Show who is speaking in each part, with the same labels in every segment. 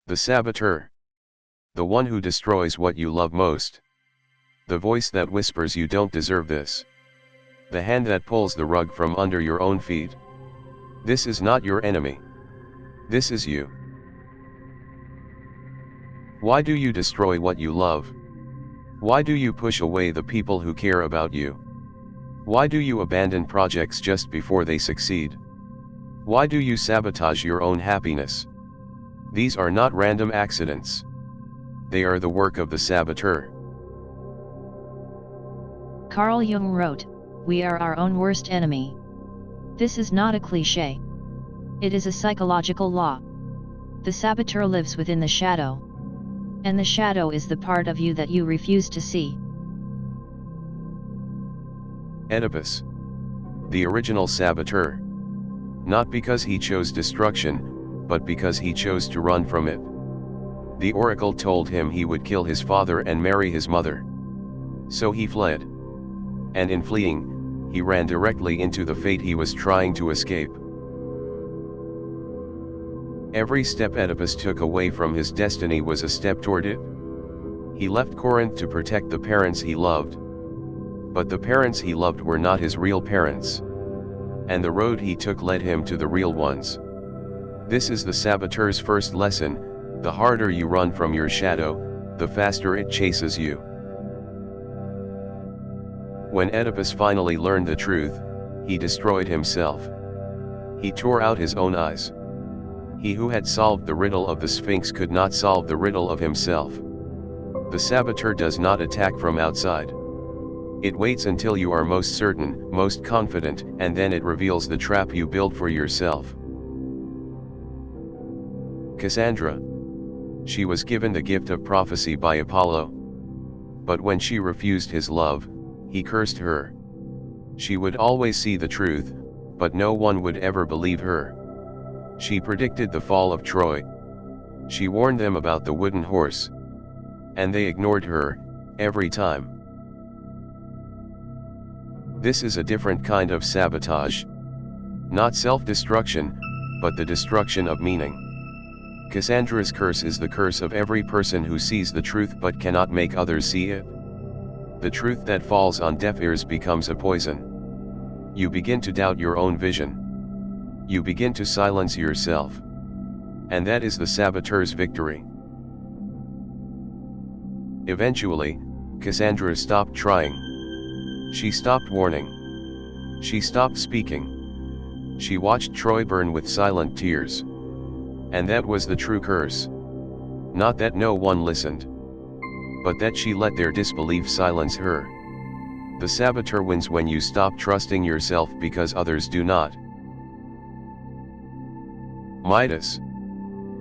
Speaker 1: The saboteur. The one who destroys what you love most. The voice that whispers you don't deserve this. The hand that pulls the rug from under your own feet. This is not your enemy. This is you. Why do you destroy what you love? Why do you push away the people who care about you? Why do you abandon projects just before they succeed? Why do you sabotage your own happiness? These are not random accidents. They are the work of the saboteur.
Speaker 2: Carl Jung wrote, "We are our own worst enemy." This is not a cliché. It is a psychological law. The saboteur lives within the shadow. And the shadow is the part of you that you refuse to see.
Speaker 1: Oedipus. The original saboteur. Not because he chose destruction, but because he chose to run from it. The oracle told him he would kill his father and marry his mother. So he fled. And in fleeing, he ran directly into the fate he was trying to escape. Every step Oedipus took away from his destiny was a step toward it. He left Corinth to protect the parents he loved. But the parents he loved were not his real parents. And the road he took led him to the real ones. This is the saboteur's first lesson: the harder you run from your shadow, the faster it chases you. When Oedipus finally learned the truth, he destroyed himself. He tore out his own eyes. He who had solved the riddle of the Sphinx could not solve the riddle of himself. The saboteur does not attack from outside. It waits until you are most certain, most confident, and then it reveals the trap you built for yourself. Cassandra. She was given the gift of prophecy by Apollo. But when she refused his love, he cursed her. She would always see the truth, but no one would ever believe her. She predicted the fall of Troy. She warned them about the wooden horse. And they ignored her, every time. This is a different kind of sabotage. Not self-destruction, but the destruction of meaning. Cassandra's curse is the curse of every person who sees the truth but cannot make others see it. The truth that falls on deaf ears becomes a poison. You begin to doubt your own vision. You begin to silence yourself. And that is the saboteur's victory. Eventually, Cassandra stopped trying. She stopped warning. She stopped speaking. She watched Troy burn with silent tears. And that was the true curse. Not that no one listened, but that she let their disbelief silence her. The saboteur wins when you stop trusting yourself because others do not. Midas.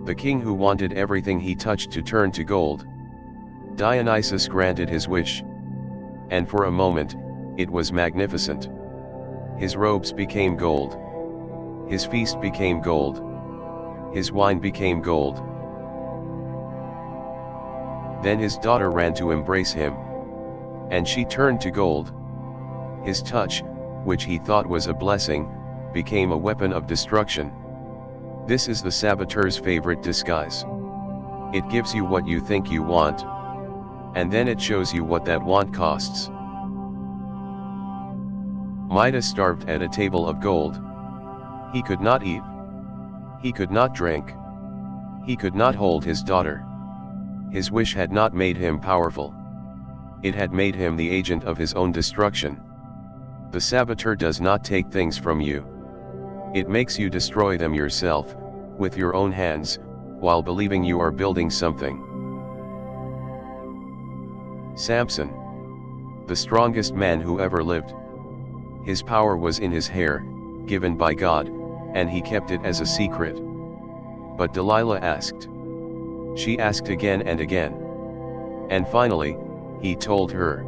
Speaker 1: The king who wanted everything he touched to turn to gold. Dionysus granted his wish. And for a moment, it was magnificent. His robes became gold. His feast became gold. His wine became gold. Then his daughter ran to embrace him. And she turned to gold. His touch, which he thought was a blessing, became a weapon of destruction. This is the saboteur's favorite disguise. It gives you what you think you want. And then it shows you what that want costs. Midas starved at a table of gold. He could not eat. He could not drink. He could not hold his daughter. His wish had not made him powerful. It had made him the agent of his own destruction. The saboteur does not take things from you. It makes you destroy them yourself, with your own hands, while believing you are building something. Samson. The strongest man who ever lived. His power was in his hair, given by God, and he kept it as a secret. But Delilah asked. She asked again and again. And finally, he told her.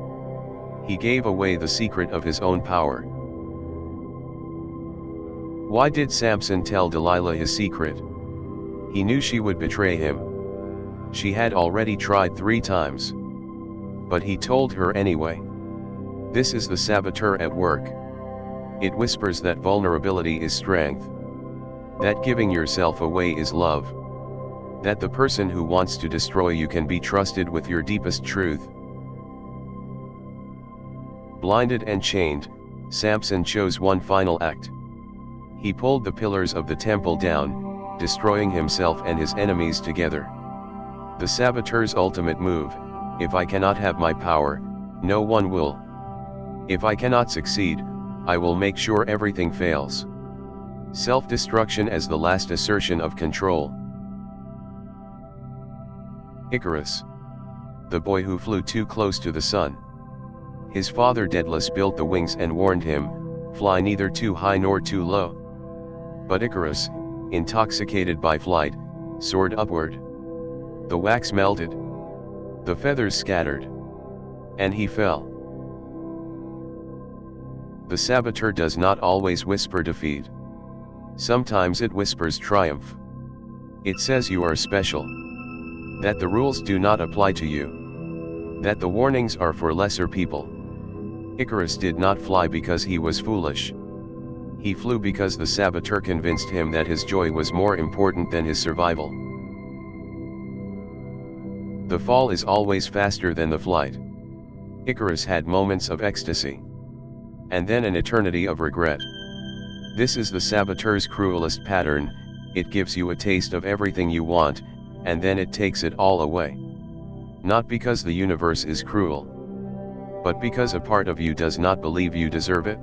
Speaker 1: He gave away the secret of his own power. Why did Samson tell Delilah his secret? He knew she would betray him. She had already tried 3 times. But he told her anyway. This is the saboteur at work. It whispers that vulnerability is strength. That giving yourself away is love. That the person who wants to destroy you can be trusted with your deepest truth. Blinded and chained, Samson chose one final act. He pulled the pillars of the temple down, destroying himself and his enemies together. The saboteur's ultimate move: if I cannot have my power, no one will. If I cannot succeed, I will make sure everything fails. Self-destruction as the last assertion of control. Icarus, the boy who flew too close to the sun. His father Daedalus built the wings and warned him, "Fly neither too high nor too low." But Icarus, intoxicated by flight, soared upward. The wax melted. The feathers scattered. And he fell. The saboteur does not always whisper defeat. Sometimes it whispers triumph. It says you are special. That the rules do not apply to you. That the warnings are for lesser people. Icarus did not fly because he was foolish. He flew because the saboteur convinced him that his joy was more important than his survival. The fall is always faster than the flight. Icarus had moments of ecstasy. And then an eternity of regret. This is the saboteur's cruelest pattern: it gives you a taste of everything you want, and then it takes it all away. Not because the universe is cruel, but because a part of you does not believe you deserve it.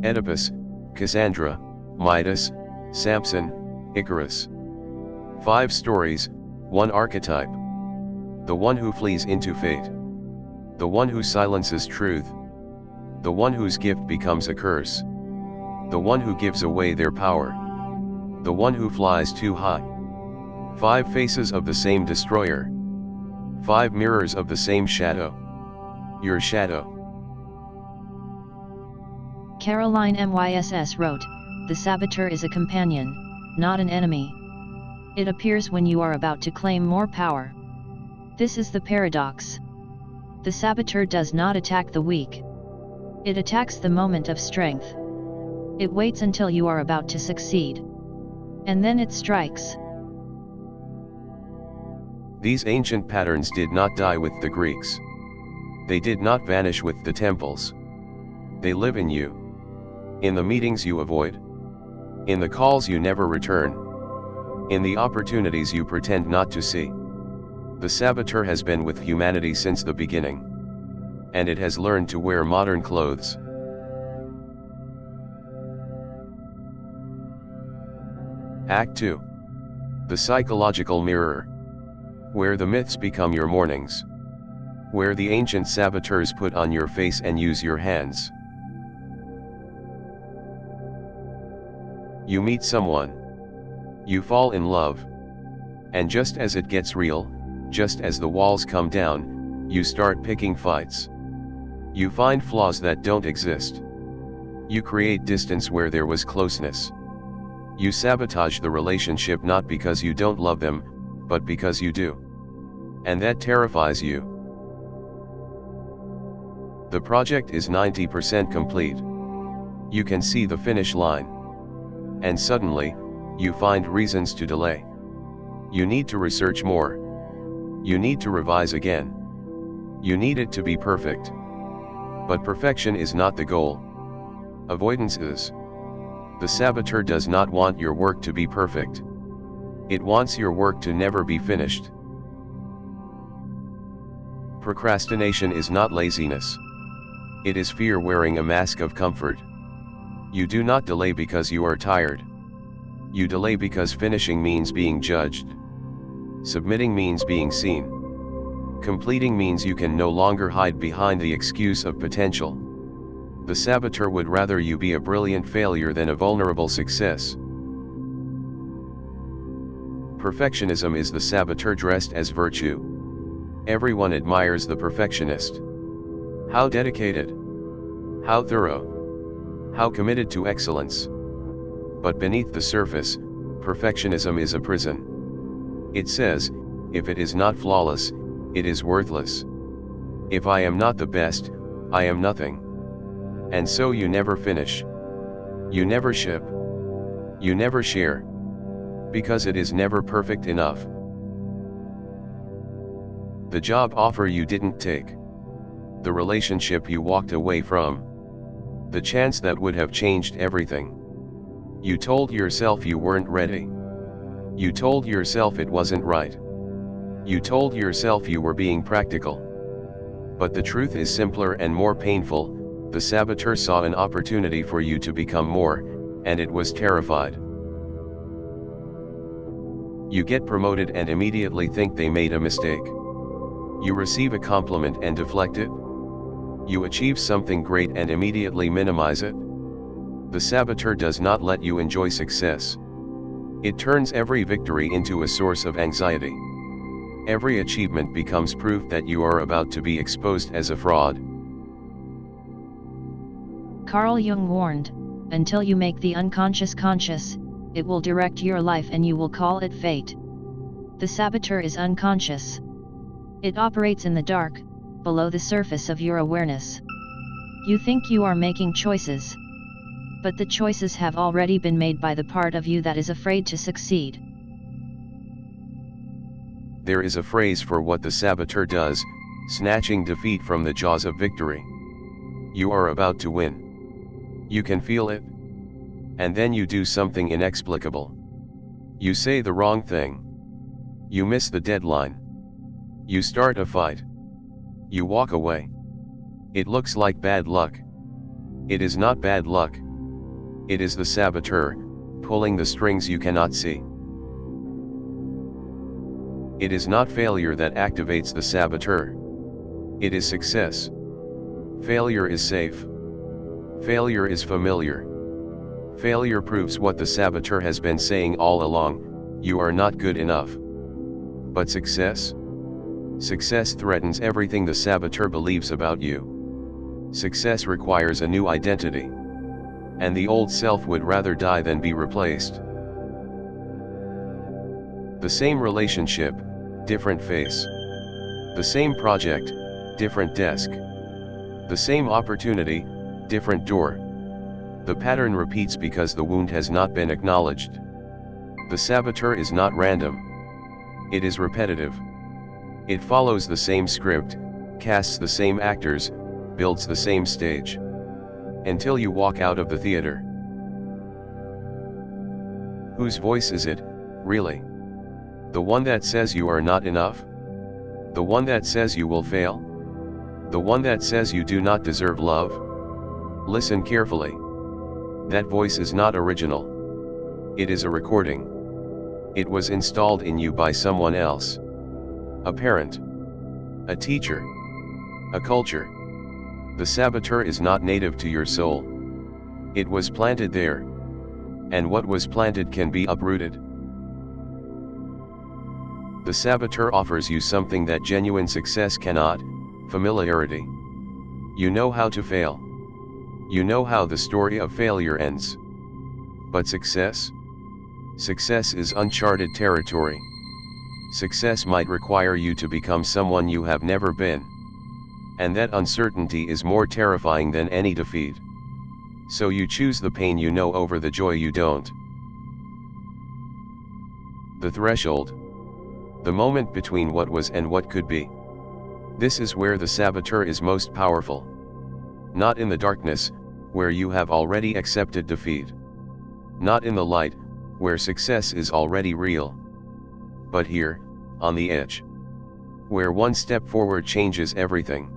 Speaker 1: Oedipus, Cassandra, Midas, Samson, Icarus. 5 stories, 1 archetype. The one who flees into fate. The one who silences truth. The one whose gift becomes a curse. The one who gives away their power. The one who flies too high. 5 faces of the same destroyer. 5 mirrors of the same shadow. Your shadow.
Speaker 2: Caroline Myss wrote, "The saboteur is a companion, not an enemy. It appears when you are about to claim more power. This is the paradox. The saboteur does not attack the weak. It attacks the moment of strength. It waits until you are about to succeed. And then it strikes."
Speaker 1: These ancient patterns did not die with the Greeks. They did not vanish with the temples. They live in you. In the meetings you avoid. In the calls you never return. In the opportunities you pretend not to see. The saboteur has been with humanity since the beginning. And it has learned to wear modern clothes. Act 2. The psychological mirror. Where the myths become your mornings. Where the ancient saboteurs put on your face and use your hands. You meet someone. You fall in love. And just as it gets real, just as the walls come down, you start picking fights. You find flaws that don't exist. You create distance where there was closeness. You sabotage the relationship not because you don't love them, but because you do. And that terrifies you. The project is 90% complete. You can see the finish line. And suddenly, you find reasons to delay. You need to research more. You need to revise again. You need it to be perfect. But perfection is not the goal. Avoidance is. The saboteur does not want your work to be perfect. It wants your work to never be finished. Procrastination is not laziness. It is fear wearing a mask of comfort. You do not delay because you are tired. You delay because finishing means being judged. Submitting means being seen. Completing means you can no longer hide behind the excuse of potential. The saboteur would rather you be a brilliant failure than a vulnerable success. Perfectionism is the saboteur dressed as virtue. Everyone admires the perfectionist. How dedicated! How thorough! How committed to excellence! But beneath the surface, perfectionism is a prison. It says, if it is not flawless, it is worthless. If I am not the best, I am nothing. And so you never finish. You never ship. You never share. Because it is never perfect enough. The job offer you didn't take. The relationship you walked away from. The chance that would have changed everything. You told yourself you weren't ready. You told yourself it wasn't right. You told yourself you were being practical. But the truth is simpler and more painful. The saboteur saw an opportunity for you to become more, and it was terrified. You get promoted and immediately think they made a mistake. You receive a compliment and deflect it. You achieve something great and immediately minimize it. The saboteur does not let you enjoy success. It turns every victory into a source of anxiety. Every achievement becomes proof that you are about to be exposed as a fraud.
Speaker 2: Carl Jung warned, until you make the unconscious conscious, it will direct your life and you will call it fate. The saboteur is unconscious. It operates in the dark, below the surface of your awareness. You think you are making choices. But the choices have already been made by the part of you that is afraid to succeed.
Speaker 1: There is a phrase for what the saboteur does, snatching defeat from the jaws of victory. You are about to win. You can feel it. And then you do something inexplicable. You say the wrong thing. You miss the deadline. You start a fight. You walk away. It looks like bad luck. It is not bad luck. It is the saboteur, pulling the strings you cannot see. It is not failure that activates the saboteur. It is success. Failure is safe. Failure is familiar. Failure proves what the saboteur has been saying all along: you are not good enough. But success? Success threatens everything the saboteur believes about you. Success requires a new identity. And the old self would rather die than be replaced. The same relationship, different face. The same project, different desk. The same opportunity, different door. The pattern repeats because the wound has not been acknowledged. The saboteur is not random. It is repetitive. It follows the same script, casts the same actors, builds the same stage. Until you walk out of the theater. Whose voice is it, really? The one that says you are not enough? The one that says you will fail? The one that says you do not deserve love? Listen carefully. That voice is not original. It is a recording. It was installed in you by someone else. A parent. A teacher. A culture. The saboteur is not native to your soul. It was planted there. And what was planted can be uprooted. The saboteur offers you something that genuine success cannot: familiarity. You know how to fail. You know how the story of failure ends. But success? Success is uncharted territory. Success might require you to become someone you have never been. And that uncertainty is more terrifying than any defeat. So you choose the pain you know over the joy you don't. The threshold. The moment between what was and what could be. This is where the saboteur is most powerful. Not in the darkness, where you have already accepted defeat. Not in the light, where success is already real. But here, on the edge. Where one step forward changes everything.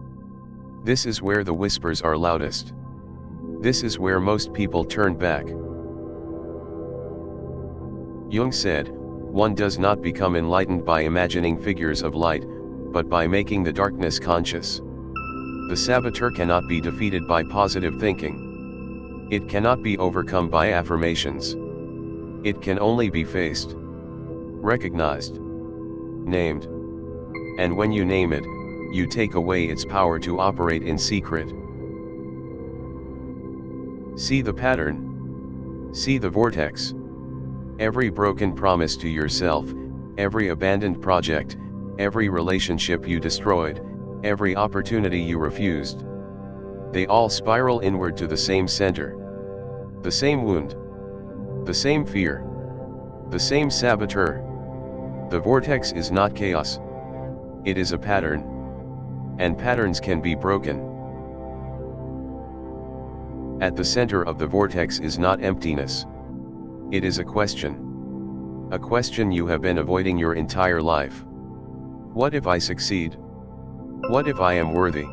Speaker 1: This is where the whispers are loudest. This is where most people turn back. Jung said, one does not become enlightened by imagining figures of light, but by making the darkness conscious. The saboteur cannot be defeated by positive thinking. It cannot be overcome by affirmations. It can only be faced, recognized, named. And when you name it, you take away its power to operate in secret. See the pattern. See the vortex. Every broken promise to yourself, every abandoned project, every relationship you destroyed, every opportunity you refused. They all spiral inward to the same center. The same wound. The same fear. The same saboteur. The vortex is not chaos. It is a pattern. And patterns can be broken. At the center of the vortex is not emptiness. It is a question. A question you have been avoiding your entire life. What if I succeed? What if I am worthy?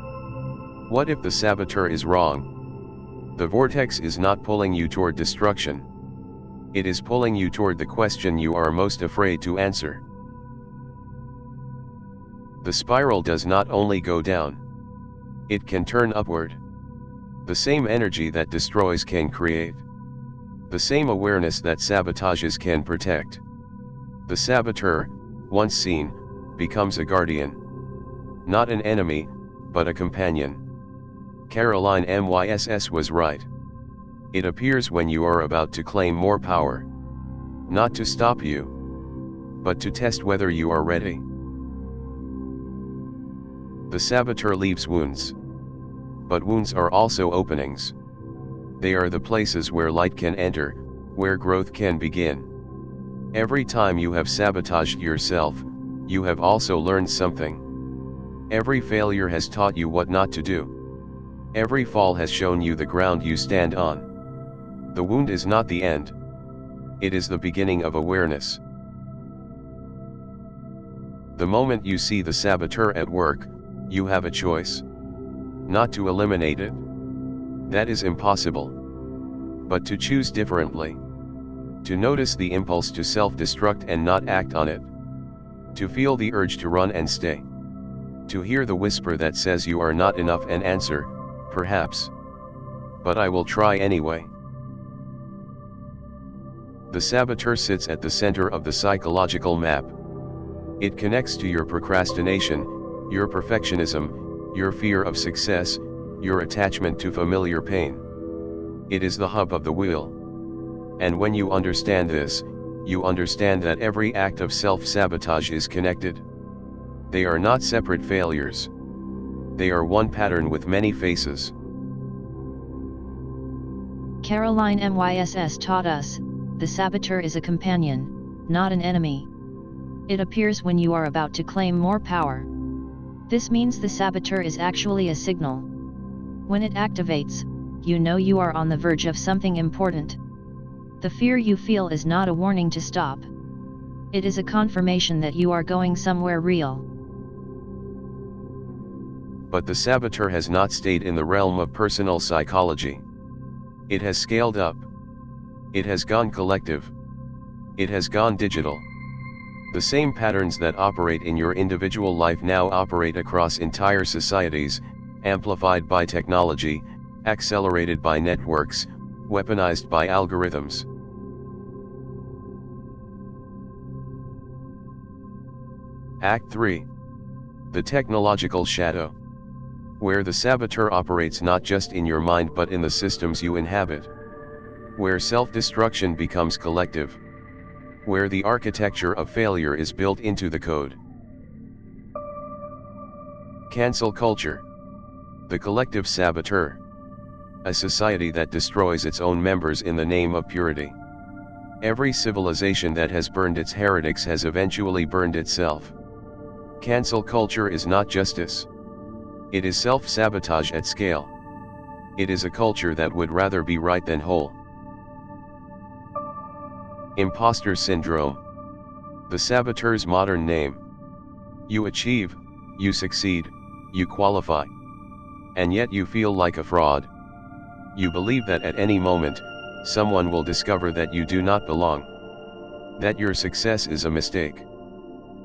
Speaker 1: What if the saboteur is wrong? The vortex is not pulling you toward destruction. It is pulling you toward the question you are most afraid to answer. The spiral does not only go down. It can turn upward. The same energy that destroys can create. The same awareness that sabotages can protect. The saboteur, once seen, becomes a guardian. Not an enemy, but a companion. Caroline Myss was right. It appears when you are about to claim more power. Not to stop you, but to test whether you are ready. The saboteur leaves wounds. But wounds are also openings. They are the places where light can enter, where growth can begin. Every time you have sabotaged yourself, you have also learned something. Every failure has taught you what not to do. Every fall has shown you the ground you stand on. The wound is not the end. It is the beginning of awareness. The moment you see the saboteur at work, you have a choice. Not to eliminate it. That is impossible. But to choose differently. To notice the impulse to self-destruct and not act on it. To feel the urge to run and stay. To hear the whisper that says you are not enough and answer, perhaps. But I will try anyway. The saboteur sits at the center of the psychological map. It connects to your procrastination, your perfectionism, your fear of success, your attachment to familiar pain. It is the hub of the wheel. And when you understand this, you understand that every act of self-sabotage is connected. They are not separate failures. They are one pattern with many faces.
Speaker 2: Caroline Myss taught us, the saboteur is a companion, not an enemy. It appears when you are about to claim more power. This means the saboteur is actually a signal. When it activates, you know you are on the verge of something important. The fear you feel is not a warning to stop. It is a confirmation that you are going somewhere real.
Speaker 1: But the saboteur has not stayed in the realm of personal psychology. It has scaled up. It has gone collective. It has gone digital. The same patterns that operate in your individual life now operate across entire societies, amplified by technology, accelerated by networks, weaponized by algorithms. Act 3. The technological shadow. Where the saboteur operates not just in your mind but in the systems you inhabit. Where self-destruction becomes collective. Where the architecture of failure is built into the code. Cancel culture. The collective saboteur. A society that destroys its own members in the name of purity. Every civilization that has burned its heretics has eventually burned itself. Cancel culture is not justice. It is self-sabotage at scale. It is a culture that would rather be right than whole. Imposter syndrome. The saboteur's modern name. You achieve, you succeed, you qualify. And yet you feel like a fraud. You believe that at any moment, someone will discover that you do not belong. That your success is a mistake.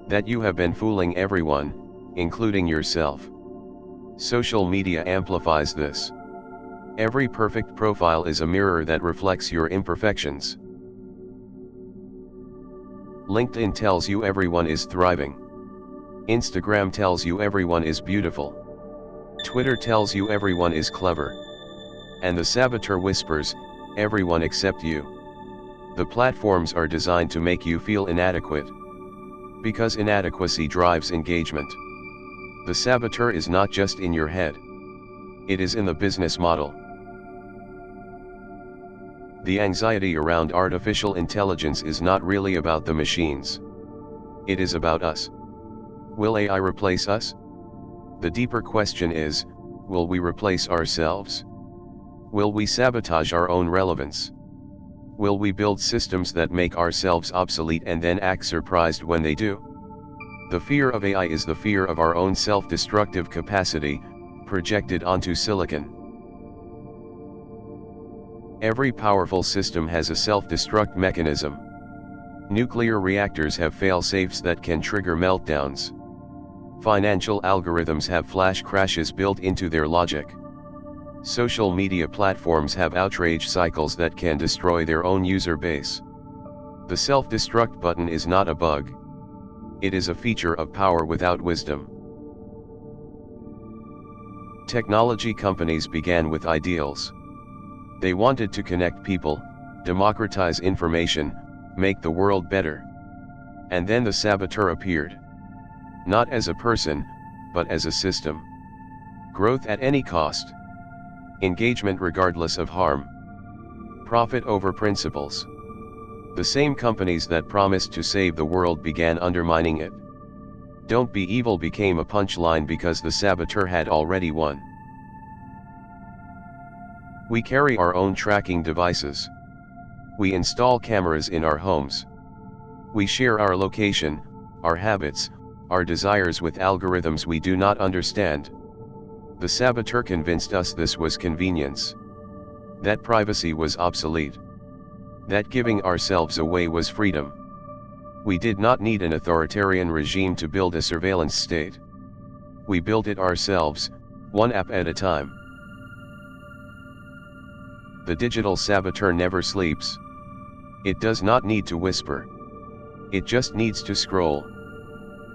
Speaker 1: That you have been fooling everyone, including yourself. Social media amplifies this. Every perfect profile is a mirror that reflects your imperfections. LinkedIn tells you everyone is thriving. Instagram tells you everyone is beautiful. Twitter tells you everyone is clever. And the saboteur whispers, everyone except you. The platforms are designed to make you feel inadequate. Because inadequacy drives engagement. The saboteur is not just in your head. It is in the business model. The anxiety around artificial intelligence is not really about the machines. It is about us. Will AI replace us? The deeper question is, will we replace ourselves? Will we sabotage our own relevance? Will we build systems that make ourselves obsolete and then act surprised when they do? The fear of AI is the fear of our own self-destructive capacity, projected onto silicon. Every powerful system has a self-destruct mechanism. Nuclear reactors have fail-safes that can trigger meltdowns. Financial algorithms have flash crashes built into their logic. Social media platforms have outrage cycles that can destroy their own user base. The self-destruct button is not a bug. It is a feature of power without wisdom. Technology companies began with ideals. They wanted to connect people, democratize information, make the world better. And then the saboteur appeared. Not as a person, but as a system. Growth at any cost. Engagement regardless of harm. Profit over principles. The same companies that promised to save the world began undermining it. Don't be evil became a punchline because the saboteur had already won. We carry our own tracking devices. We install cameras in our homes. We share our location, our habits, our desires with algorithms we do not understand. The saboteur convinced us this was convenience. That privacy was obsolete. That giving ourselves away was freedom. We did not need an authoritarian regime to build a surveillance state. We built it ourselves, one app at a time. The digital saboteur never sleeps. It does not need to whisper. It just needs to scroll.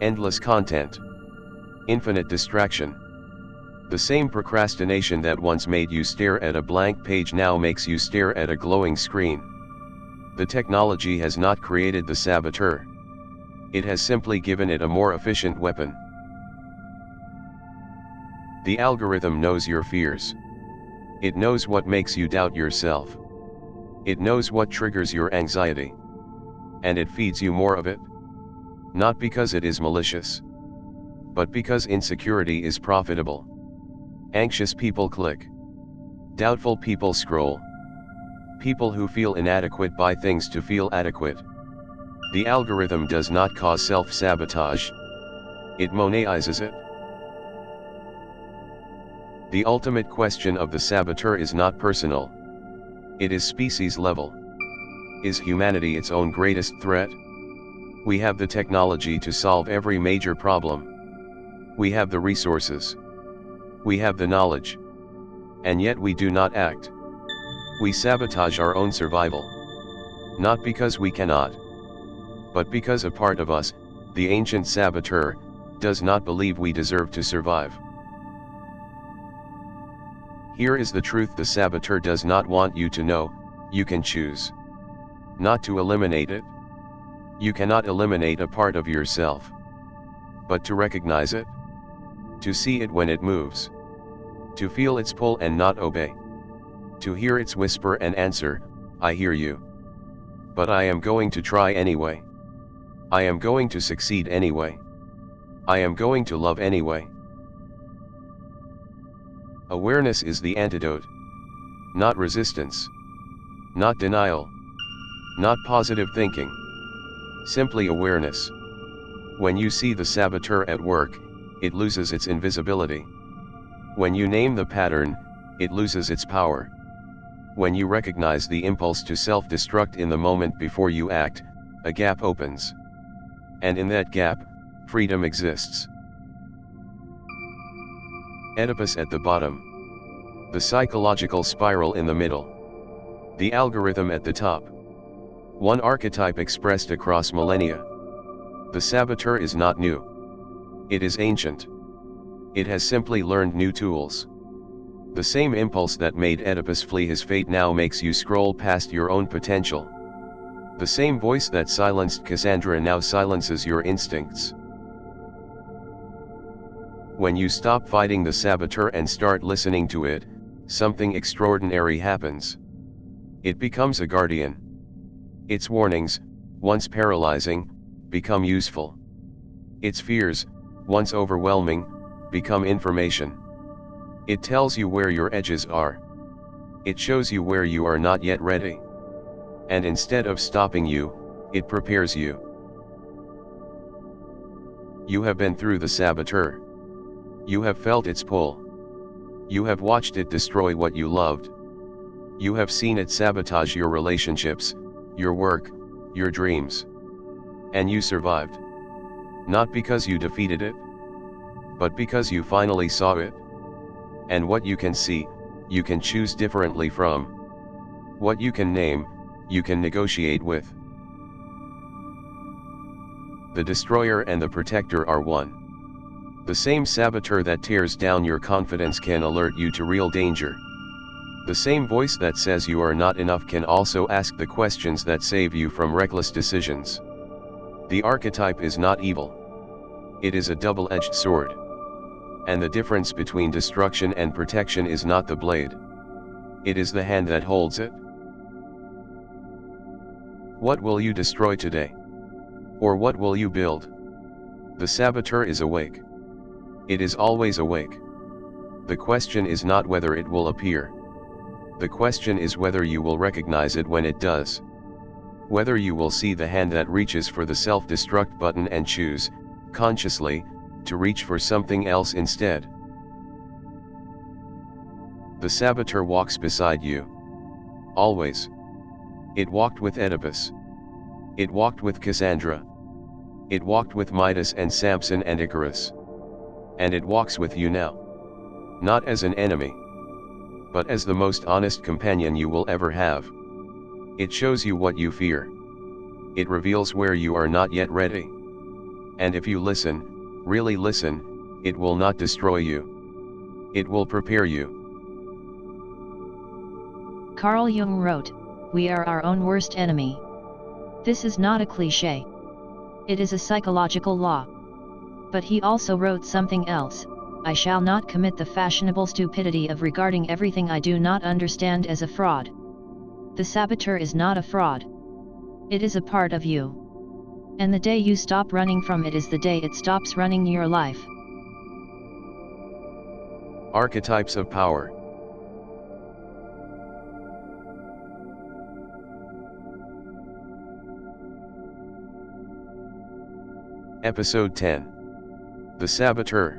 Speaker 1: Endless content. Infinite distraction. The same procrastination that once made you stare at a blank page now makes you stare at a glowing screen. The technology has not created the saboteur. It has simply given it a more efficient weapon. The algorithm knows your fears. It knows what makes you doubt yourself. It knows what triggers your anxiety. And it feeds you more of it. Not because it is malicious, but because insecurity is profitable. Anxious people click. Doubtful people scroll. People who feel inadequate buy things to feel adequate. The algorithm does not cause self-sabotage. It monaizes it. The ultimate question of the saboteur is not personal. It is species level. Is humanity its own greatest threat? We have the technology to solve every major problem. We have the resources. We have the knowledge. And yet we do not act. We sabotage our own survival. Not because we cannot, but because a part of us, the ancient saboteur, does not believe we deserve to survive. Here is the truth: the saboteur does not want you to know. You can choose not to eliminate it. You cannot eliminate a part of yourself, but to recognize it, to see it when it moves, to feel its pull and not obey, to hear its whisper and answer, I hear you. But I am going to try anyway. I am going to succeed anyway. I am going to love anyway. Awareness is the antidote. Not resistance. Not denial. Not positive thinking. Simply awareness. When you see the saboteur at work, it loses its invisibility. When you name the pattern, it loses its power. When you recognize the impulse to self-destruct in the moment before you act, a gap opens. And in that gap, freedom exists. Oedipus at the bottom. The psychological spiral in the middle. The algorithm at the top. One archetype expressed across millennia. The saboteur is not new. It is ancient. It has simply learned new tools. The same impulse that made Oedipus flee his fate now makes you scroll past your own potential. The same voice that silenced Cassandra now silences your instincts. When you stop fighting the saboteur and start listening to it, something extraordinary happens. It becomes a guardian. Its warnings, once paralyzing, become useful. Its fears, once overwhelming, become information. It tells you where your edges are. It shows you where you are not yet ready. And instead of stopping you, it prepares you. You have been through the saboteur. You have felt its pull. You have watched it destroy what you loved. You have seen it sabotage your relationships, your work, your dreams. And you survived. Not because you defeated it, but because you finally saw it. And what you can see, you can choose differently from. What you can name, you can negotiate with. The destroyer and the protector are one. The same saboteur that tears down your confidence can alert you to real danger. The same voice that says you are not enough can also ask the questions that save you from reckless decisions. The archetype is not evil. It is a double-edged sword. And the difference between destruction and protection is not the blade. It is the hand that holds it. What will you destroy today? Or what will you build? The saboteur is awake. It is always awake. The question is not whether it will appear. The question is whether you will recognize it when it does. Whether you will see the hand that reaches for the self-destruct button and choose, consciously, to reach for something else instead. The saboteur walks beside you. Always. It walked with Oedipus. It walked with Cassandra. It walked with Midas and Samson and Icarus. And it walks with you now. Not as an enemy, but as the most honest companion you will ever have. It shows you what you fear. It reveals where you are not yet ready. And if you listen, really listen, it will not destroy you. It will prepare you.
Speaker 2: Carl Jung wrote, "We are our own worst enemy." This is not a cliché. It is a psychological law. But he also wrote something else: "I shall not commit the fashionable stupidity of regarding everything I do not understand as a fraud." The saboteur is not a fraud. It is a part of you. And the day you stop running from it is the day it stops running your life.
Speaker 1: Archetypes of Power. Episode 10. The Saboteur.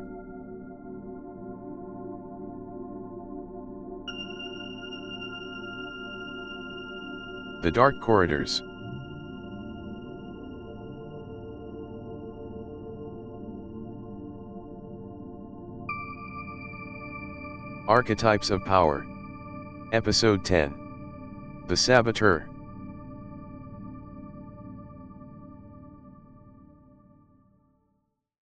Speaker 1: The Dark Corridors. Archetypes of Power. Episode 10. The Saboteur.